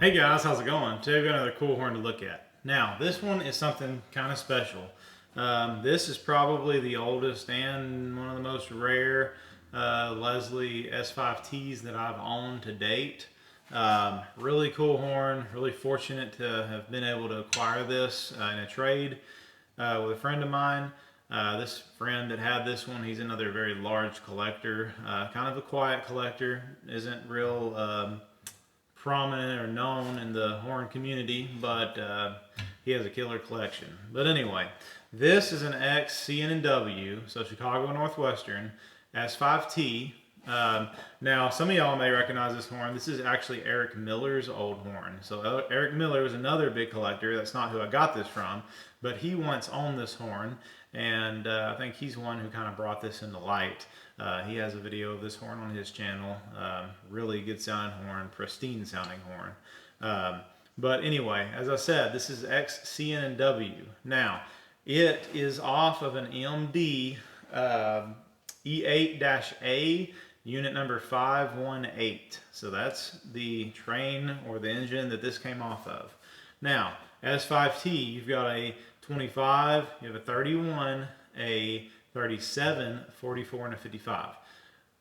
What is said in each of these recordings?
Hey guys, how's it going? Today we've got another cool horn to look at. Now, this one is something kind of special. This is probably the oldest and one of the most rare Leslie S5Ts that I've owned to date. Really cool horn, really fortunate to have been able to acquire this in a trade with a friend of mine. This friend that had this one, he's another very large collector, kind of a quiet collector, isn't real prominent or known in the horn community, but he has a killer collection. But anyway, this is an ex C&NW, so Chicago Northwestern S5T. Now, some of y'all may recognize this horn. This is actually Eric Miller's old horn. So Eric Miller is another big collector. That's not who I got this from, but he once owned this horn, and I think he's one who kind of brought this into light. He has a video of this horn on his channel. Really good sounding horn, pristine sounding horn. But anyway, as I said, this is ex C&NW. Now, it is off of an EMD E8A, unit number 518. So that's the train or the engine that this came off of. Now, S5T, you've got a 25, you have a 31, a 37, 44, and a 55.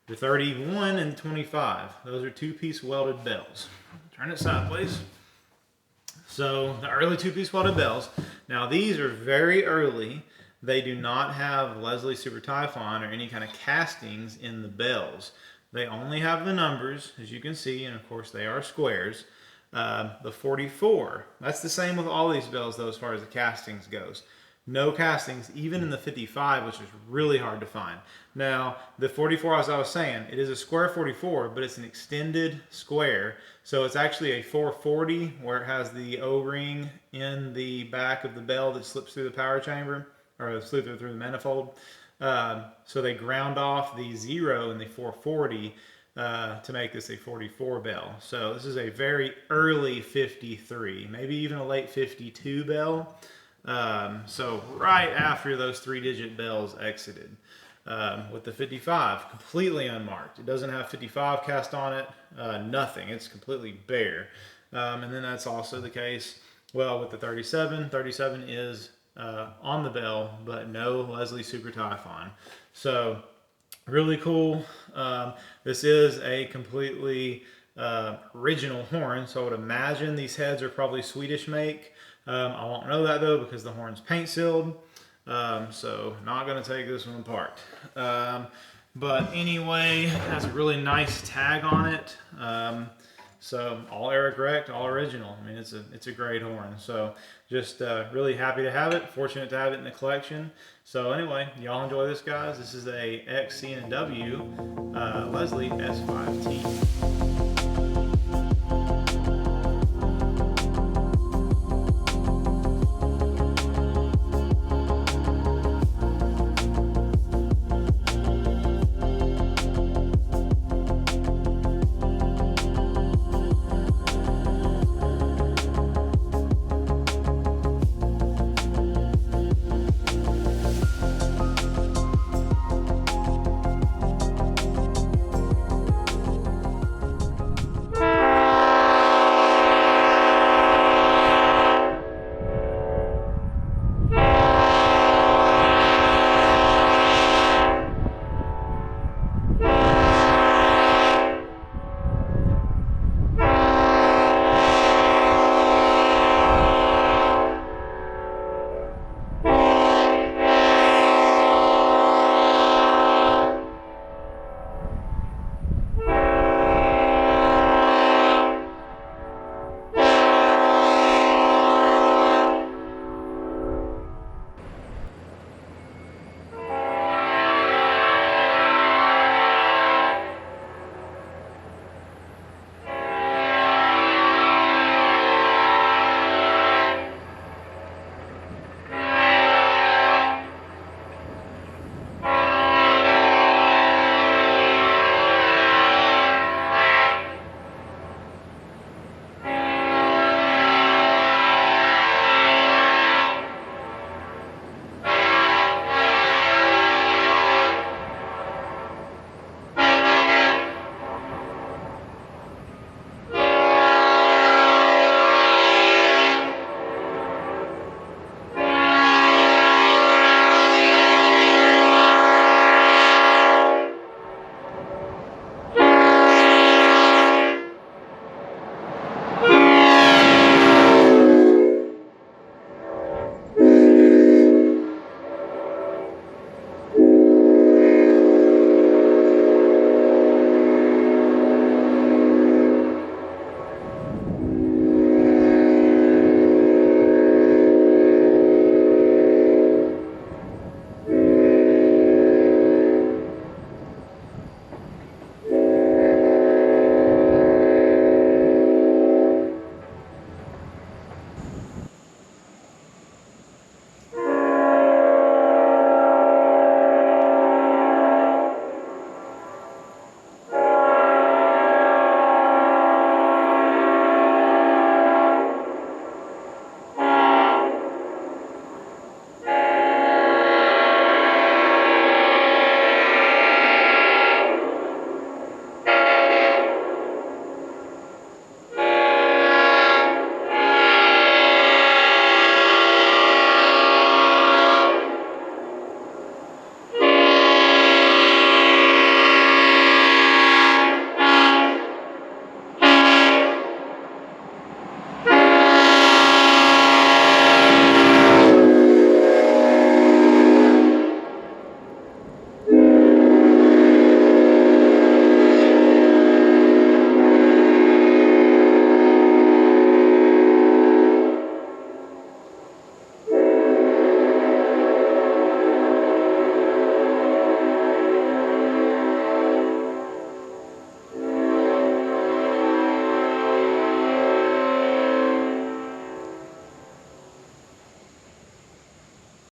The 31 and 25, those are two-piece welded bells. Turn it sideways. So the early two-piece welded bells. Now these are very early. They do not have Leslie Super Typhon or any kind of castings in the bells. They only have the numbers, as you can see, and of course they are squares. The 44, that's the same with all these bells though as far as the castings goes. No castings, even in the 55, which is really hard to find. Now, the 44, as I was saying, it is a square 44, but it's an extended square. So it's actually a 440 where it has the O-ring in the back of the bell that slips through the power chamber, or slips through the manifold. So they ground off the 0 in the 440 to make this a 44 bell. So this is a very early 53, maybe even a late 52 bell. So right after those 3-digit bells exited. With the 55, completely unmarked. It doesn't have 55 cast on it, nothing. It's completely bare. And then that's also the case, well, with the 37. 37 is on the bell, but no Leslie Super Typhon. So really cool. This is a completely original horn, so I would imagine these heads are probably Swedish make. I won't know that though because the horn's paint sealed, so not going to take this one apart. But anyway, it has a really nice tag on it. So all Eric wrecked, all original. I mean, it's a great horn. So just really happy to have it. Fortunate to have it in the collection. So anyway, y'all enjoy this, guys. This is a ex C&NW Leslie S5T.